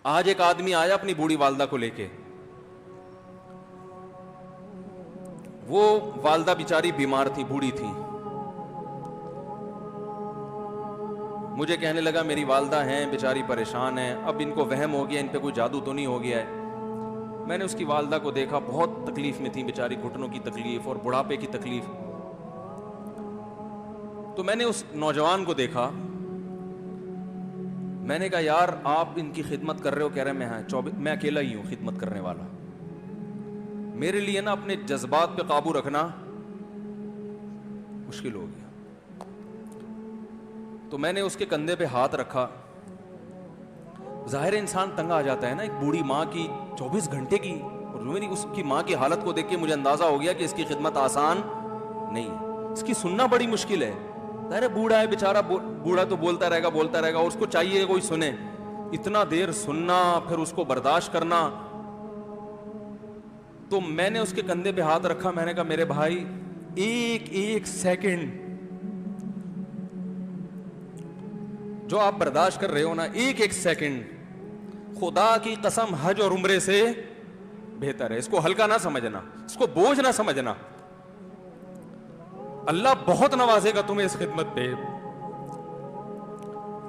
آج ایک آدمی آیا اپنی بوڑھی والدہ کو لے کے, وہ والدہ بیچاری بیمار تھی, بوڑھی تھی. مجھے کہنے لگا میری والدہ ہیں بیچاری پریشان ہیں, اب ان کو وہم ہو گیا, ان پہ کوئی جادو تو نہیں ہو گیا ہے. میں نے اس کی والدہ کو دیکھا, بہت تکلیف میں تھی بیچاری, گھٹنوں کی تکلیف اور بڑھاپے کی تکلیف. تو میں نے اس نوجوان کو دیکھا, میں نے کہا یار آپ ان کی خدمت کر رہے ہو؟ کہہ رہے میں اکیلا ہی ہوں خدمت کرنے والا. میرے لیے نا اپنے جذبات پہ قابو رکھنا مشکل ہو گیا. تو میں نے اس کے کندھے پہ ہاتھ رکھا. ظاہر انسان تنگ آ جاتا ہے نا, ایک بوڑھی ماں کی 24 گھنٹے کی, اور اس کی ماں کی حالت کو دیکھ کے مجھے اندازہ ہو گیا کہ اس کی خدمت آسان نہیں ہے, اس کی سننا بڑی مشکل ہے. ظاہر بوڑھا ہے بیچارہ, بوڑھا تو بولتا رہے گا, اور اس کو چاہیے کوئی سنے. اتنا دیر سننا, پھر اس کو برداشت کرنا. تو میں نے اس کے کندھے پہ ہاتھ رکھا, میں نے کہا میرے بھائی ایک سیکنڈ جو آپ برداشت کر رہے ہو نا, ایک سیکنڈ خدا کی قسم حج اور عمرے سے بہتر ہے. اس کو ہلکا نہ سمجھنا, اس کو بوجھ نہ سمجھنا. اللہ بہت نوازے گا تمہیں اس خدمت پہ.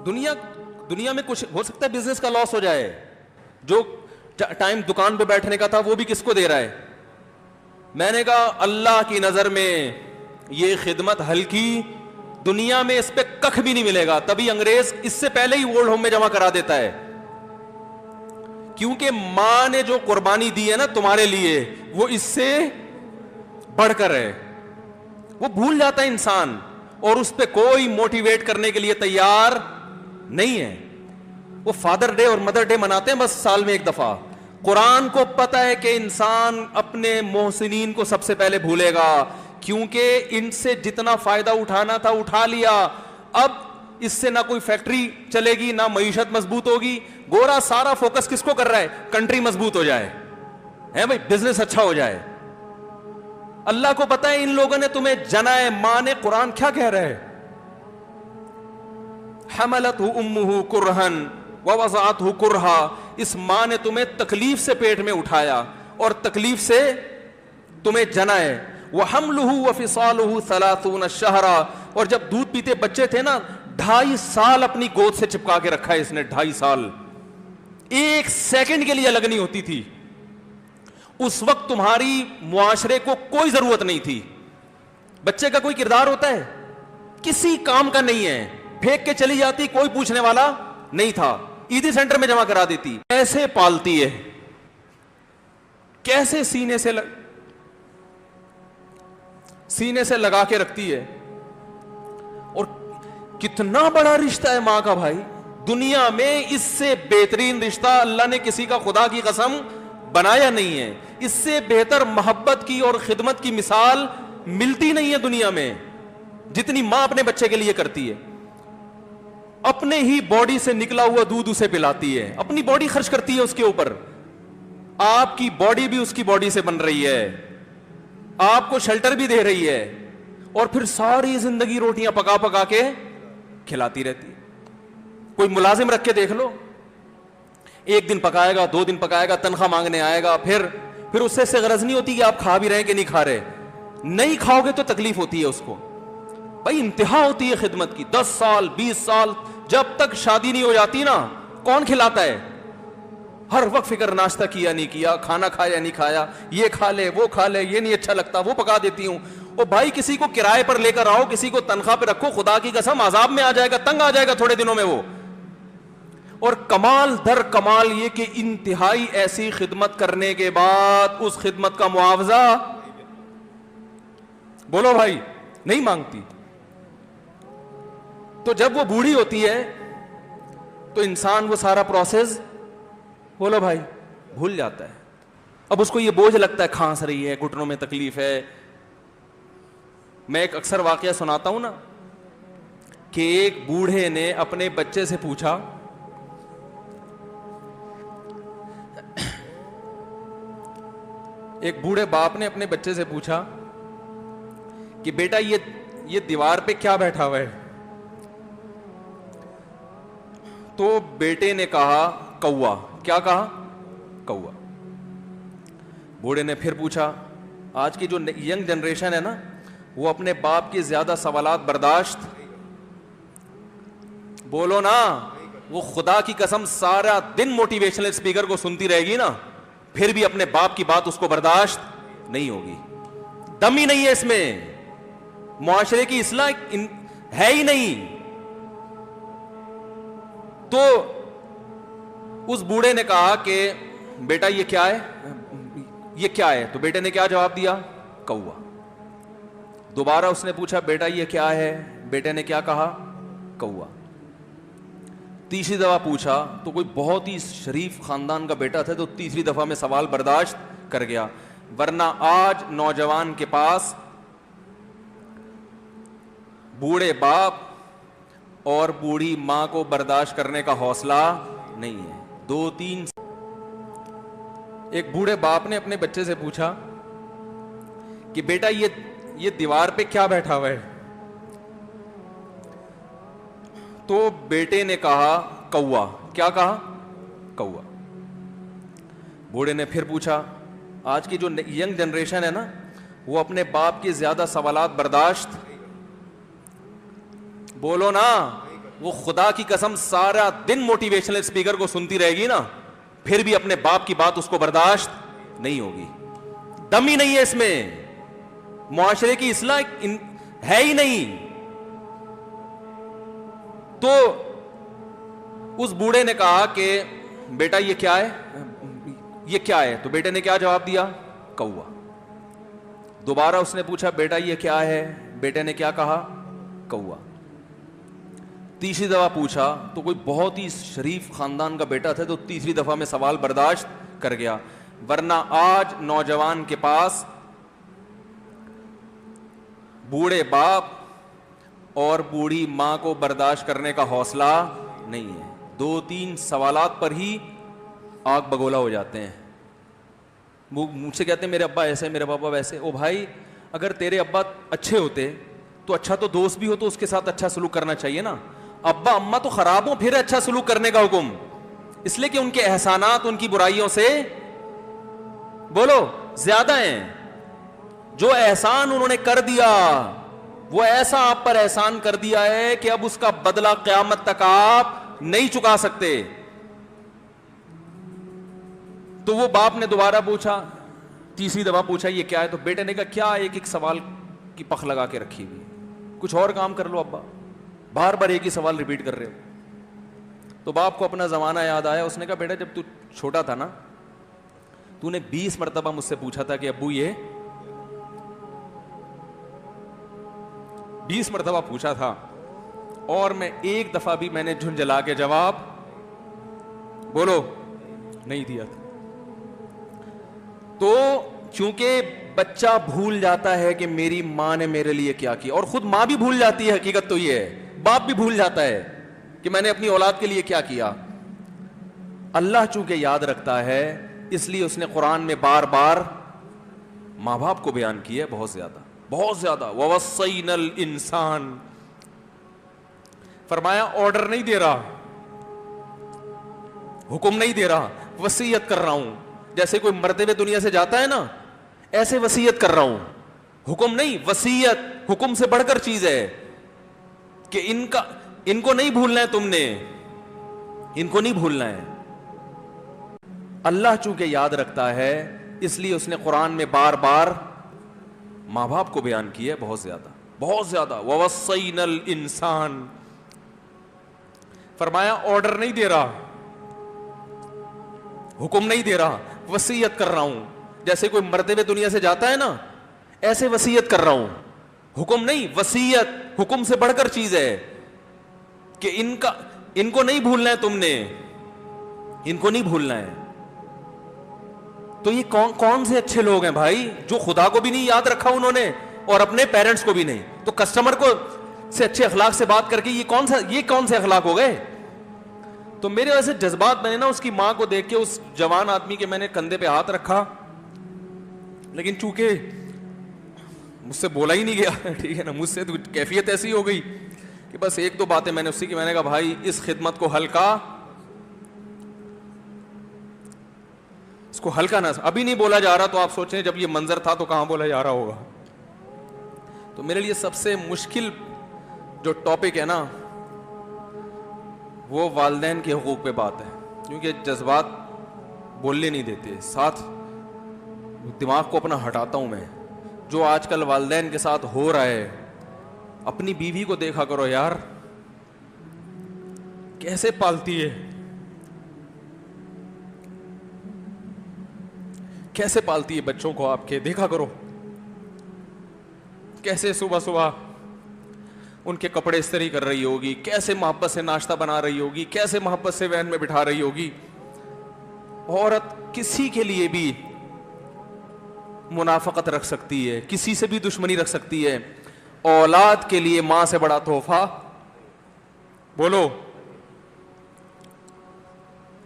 دنیا میں کچھ ہو سکتا ہے بزنس کا لاس ہو جائے, جو ٹائم دکان پہ بیٹھنے کا تھا وہ بھی کس کو دے رہا ہے. میں نے کہا اللہ کی نظر میں یہ خدمت ہلکی, دنیا میں اس پہ کخ بھی نہیں ملے گا. تبھی انگریز اس سے پہلے ہی اولڈ ہوم میں جمع کرا دیتا ہے, کیونکہ ماں نے جو قربانی دی ہے نا تمہارے لیے وہ اس سے بڑھ کر ہے. وہ بھول جاتا ہے انسان, اور اس پہ کوئی موٹیویٹ کرنے کے لیے تیار نہیں ہے. وہ فادر ڈے اور مدر ڈے مناتے ہیں بس سال میں ایک دفعہ. قرآن کو پتا ہے کہ انسان اپنے محسنین کو سب سے پہلے بھولے گا, کیونکہ ان سے جتنا فائدہ اٹھانا تھا اٹھا لیا. اب اس سے نہ کوئی فیکٹری چلے گی, نہ معیشت مضبوط ہوگی. گورا سارا فوکس کس کو کر رہا ہے؟ کنٹری مضبوط ہو جائے, ہے بھائی, بزنس اچھا ہو جائے. اللہ کو پتا ہے ان لوگوں نے تمہیں جنا ہے. ماں نے, قرآن کیا کہہ رہا ہے؟ حملتہ امہ کرہن ووضعتہ کرہا. اس ماں نے تمہیں تکلیف سے پیٹ میں اٹھایا اور تکلیف سے تمہیں جنا ہے. وحملہ وفصالہ 30 شہرا. اور جب دودھ پیتے بچے تھے نا, 2.5 سال اپنی گود سے چپکا کے رکھا ہے اس نے, 2.5 سال. ایک سیکنڈ کے لیے الگ نہیں ہوتی تھی. اس وقت تمہاری معاشرے کو کوئی ضرورت نہیں تھی. بچے کا کوئی کردار ہوتا ہے؟ کسی کام کا نہیں ہے. پھینک کے چلی جاتی, کوئی پوچھنے والا نہیں تھا. عیدی سینٹر میں جمع کرا دیتی. کیسے پالتی ہے, کیسے سینے سے لگا کے رکھتی ہے. اور کتنا بڑا رشتہ ہے ماں کا بھائی. دنیا میں اس سے بہترین رشتہ اللہ نے کسی کا خدا کی قسم بنایا نہیں ہے. اس سے بہتر محبت کی اور خدمت کی مثال ملتی نہیں ہے دنیا میں, جتنی ماں اپنے بچے کے لیے کرتی ہے. اپنے ہی باڈی سے نکلا ہوا دودھ اسے پلاتی ہے, اپنی باڈی خرچ کرتی ہے اس کے اوپر. آپ کی باڈی بھی اس کی باڈی سے بن رہی ہے, آپ کو شیلٹر بھی دے رہی ہے, اور پھر ساری زندگی روٹیاں پکا پکا کے کھلاتی رہتی. کوئی ملازم رکھ کے دیکھ لو, 1 دن پکائے گا, 2 دن پکائے گا, تنخواہ مانگنے آئے گا, پھر اس سے غرض نہیں ہوتی کہ آپ کھا بھی رہے ہیں کہ نہیں کھا رہے. نہیں کھاؤ گے تو تکلیف ہوتی ہے اس کو. بھائی انتہا ہوتی ہے خدمت کی. 10 سال 20 سال جب تک شادی نہیں ہو جاتی نا, کون کھلاتا ہے؟ ہر وقت فکر, ناشتہ کیا نہیں کیا, کھانا کھایا نہیں کھایا, یہ کھا لے وہ کھا لے, یہ نہیں اچھا لگتا وہ پکا دیتی ہوں. او بھائی کسی کو کرائے پر لے کر آؤ, کسی کو تنخواہ پہ رکھو, خدا کی قسم عذاب میں آ جائے گا, تنگ آ جائے گا تھوڑے دنوں میں وہ. اور کمال در کمال یہ کہ انتہائی ایسی خدمت کرنے کے بعد اس خدمت کا معاوضہ بولو بھائی نہیں مانگتی. تو جب وہ بوڑھی ہوتی ہے تو انسان وہ سارا پروسیس بولو بھائی بھول جاتا ہے. اب اس کو یہ بوجھ لگتا ہے, کھانس رہی ہے, گھٹنوں میں تکلیف ہے. میں ایک اکثر واقعہ سناتا ہوں نا, کہ ایک بوڑھے نے اپنے بچے سے پوچھا, ایک بوڑھے باپ نے اپنے بچے سے پوچھا کہ بیٹا یہ دیوار پہ کیا بیٹھا ہوا ہے؟ تو بیٹے نے کہا کوا. کیا کہا؟ کوا۔ بوڑھے نے پھر پوچھا، آج کی جو ینگ جنریشن ہے نا وہ اپنے باپ کے زیادہ سوالات برداشت، بولو نا، وہ خدا کی قسم سارا دن موٹیویشنل اسپیکر کو سنتی رہے گی نا، پھر بھی اپنے باپ کی بات اس کو برداشت نہیں ہوگی، دم ہی نہیں ہے اس میں، معاشرے کی اصلاح ہے ہی نہیں۔ تو اس بوڑھے نے کہا کہ بیٹا یہ کیا ہے، یہ کیا ہے؟ تو بیٹے نے کیا جواب دیا؟ کوا۔ دوبارہ اس نے پوچھا بیٹا یہ کیا ہے؟ بیٹے نے کیا کہا؟ کوا۔ تیسری دفعہ پوچھا تو کوئی بہت ہی شریف خاندان کا بیٹا تھا تو تیسری دفعہ میں سوال برداشت کر گیا، ورنہ آج نوجوان کے پاس بوڑھے باپ اور بوڑھی ماں کو برداشت کرنے کا حوصلہ نہیں ہے۔ دو تین ایک بوڑھے باپ نے اپنے بچے سے پوچھا کہ بیٹا یہ دیوار پہ کیا بیٹھا ہوا ہے؟ تو بیٹے نے کہا کوا۔ کیا کہا؟ کوا۔ بوڑھے نے پھر پوچھا، آج کی جو ینگ جنریشن ہے نا وہ اپنے باپ کے زیادہ سوالات برداشت، بولو نا، وہ خدا کی قسم سارا دن موٹیویشنل اسپیکر کو سنتی رہے گی نا، پھر بھی اپنے باپ کی بات اس کو برداشت نہیں ہوگی، دم ہی نہیں ہے اس میں، معاشرے کی اصلاح ہے ہی نہیں۔ تو اس بوڑھے نے کہا کہ بیٹا یہ کیا ہے، یہ کیا ہے؟ تو بیٹے نے کیا جواب دیا؟ کوا۔ دوبارہ اس نے پوچھا بیٹا یہ کیا ہے؟ بیٹے نے کیا کہا؟ کوا۔ تیسری دفعہ پوچھا تو کوئی بہت ہی شریف خاندان کا بیٹا تھا تو تیسری دفعہ میں سوال برداشت کر گیا، ورنہ آج نوجوان کے پاس بوڑھے باپ اور بوڑھی ماں کو برداشت کرنے کا حوصلہ نہیں ہے۔ دو تین سوالات پر ہی آگ بگولا ہو جاتے ہیں، مجھ سے کہتے ہیں میرے ابا ایسے میرے پاپا ویسے۔ او بھائی، اگر تیرے ابا اچھے ہوتے تو اچھا تو دوست بھی ہو تو اس کے ساتھ اچھا سلوک کرنا چاہیے نا۔ ابا اما تو خراب ہوں پھر اچھا سلوک کرنے کا حکم، اس لیے کہ ان کے احسانات ان کی برائیوں سے بولو زیادہ ہیں۔ جو احسان انہوں نے کر دیا وہ ایسا آپ پر احسان کر دیا ہے کہ اب اس کا بدلہ قیامت تک آپ نہیں چکا سکتے۔ تو وہ باپ نے دوبارہ پوچھا، تیسری دفعہ پوچھا یہ کیا ہے؟ تو بیٹے نے کہا کیا ایک ایک سوال کی پخ لگا کے رکھی ہوئی، کچھ اور کام کر لو ابا، بار بار ایک ہی سوال ریپیٹ کر رہے ہو۔ تو باپ کو اپنا زمانہ یاد آیا، اس نے کہا بیٹا جب تو چھوٹا تھا نا تو نے 20 مرتبہ مجھ سے پوچھا تھا کہ ابو یہ 20 مرتبہ پوچھا تھا اور میں ایک دفعہ بھی میں نے جھنجھلا کے جواب بولو نہیں دیا تھا۔ تو چونکہ بچہ بھول جاتا ہے کہ میری ماں نے میرے لیے کیا کیا، اور خود ماں بھی بھول جاتی ہے، حقیقت تو یہ ہے باپ بھی بھول جاتا ہے کہ میں نے اپنی اولاد کے لیے کیا کیا۔ اللہ چونکہ یاد رکھتا ہے اس لیے اس نے قرآن میں بار بار ماں باپ کو بیان کیا ہے، بہت زیادہ بہت زیادہ۔ وَوَصَّيْنَا الْإِنسَانَ، فرمایا آرڈر نہیں دے رہا، حکم نہیں دے رہا، وصیت کر رہا ہوں۔ جیسے کوئی مرتے ہوئے دنیا سے جاتا ہے نا، ایسے وصیت کر رہا ہوں، حکم نہیں، وصیت حکم سے بڑھ کر چیز ہے کہ ان کو نہیں بھولنا ہے، تم نے ان کو نہیں بھولنا ہے۔ اللہ چونکہ یاد رکھتا ہے اس لیے اس نے قرآن میں بار بار ماں باپ کو بیان کیا ہے، بہت زیادہ بہت زیادہ۔ وَوَصَّيْنَا الْإِنسَانَ، فرمایا آرڈر نہیں دے رہا، حکم نہیں دے رہا، وصیت کر رہا ہوں۔ جیسے کوئی مرتے ہوئے دنیا سے جاتا ہے نا، ایسے وصیت کر رہا ہوں، حکم نہیں، وصیت حکم سے بڑھ کر چیز ہے کہ ان کو نہیں بھولنا ہے، تم نے ان کو نہیں بھولنا ہے۔ تو یہ کون سے اچھے لوگ ہیں بھائی جو خدا کو بھی نہیں یاد رکھا انہوں نے اور اپنے پیرنٹس کو بھی نہیں، تو کسٹمر کو سے اچھے اخلاق سے بات کر کے یہ کون سے اخلاق ہو گئے؟ تو میرے ویسے جذبات میں نے نا اس کی ماں کو دیکھ کے اس جوان آدمی کے میں نے کندھے پہ ہاتھ رکھا، لیکن چونکہ مجھ سے بولا ہی نہیں گیا، ٹھیک ہے نا، مجھ سے تو کیفیت ایسی ہو گئی کہ بس ایک دو باتیں میں نے اسی کی، میں نے کہا بھائی اس خدمت کو ہلکا اس کو ہلکا نہ, ابھی نہیں بولا جا رہا تو آپ سوچیں جب یہ منظر تھا تو کہاں بولا جا رہا ہوگا. تو میرے لیے سب سے مشکل جو ٹاپک ہے نا وہ والدین کے حقوق پہ بات ہے, کیونکہ جذبات بولنے نہیں دیتے, ساتھ دماغ کو اپنا ہٹاتا ہوں میں. جو آج کل والدین کے ساتھ ہو رہا ہے, اپنی بیوی کو دیکھا کرو یار, کیسے پالتی ہے, کیسے پالتی ہے بچوں کو آپ کے, دیکھا کرو کیسے صبح صبح ان کے کپڑے استری کر رہی ہوگی, کیسے محبت سے ناشتہ بنا رہی ہوگی, کیسے محبت سے وین میں بٹھا رہی ہوگی. عورت کسی کے لیے بھی منافقت رکھ سکتی ہے, کسی سے بھی دشمنی رکھ سکتی ہے, اولاد کے لیے ماں سے بڑا تحفہ بولو,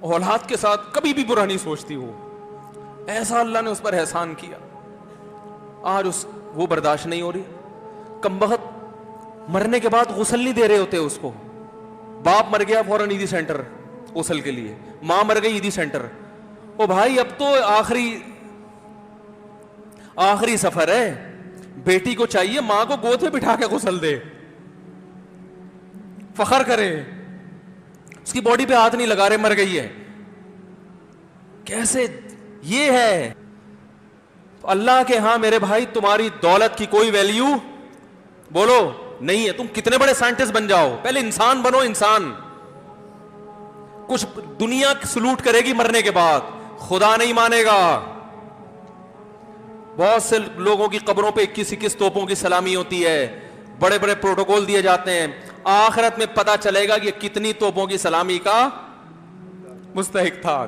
اولاد کے ساتھ کبھی بھی برا نہیں سوچتی ہو. ایسا اللہ نے اس پر احسان کیا, آج وہ برداشت نہیں ہو رہی. کمبخت مرنے کے بعد غسل نہیں دے رہے ہوتے اس کو, باپ مر گیا فوراً عیدی سینٹر غسل کے لیے, ماں مر گئی عیدی سینٹر. او بھائی اب تو آخری سفر ہے, بیٹی کو چاہیے ماں کو گود میں بٹھا کے غسل دے, فخر کرے, اس کی باڈی پہ ہاتھ نہیں لگا رہے, مر گئی ہے. کیسے یہ ہے اللہ کے ہاں میرے بھائی, تمہاری دولت کی کوئی ویلیو بولو نہیں ہے. تم کتنے بڑے سائنٹسٹ بن جاؤ, پہلے انسان بنو. انسان کچھ دنیا سلوٹ کرے گی مرنے کے بعد, خدا نہیں مانے گا. بہت سے لوگوں کی قبروں پہ 21 توپوں کی سلامی ہوتی ہے, بڑے بڑے پروٹوکول دیے جاتے ہیں. آخرت میں پتا چلے گا کہ کتنی توپوں کی سلامی کا مستحق تھا.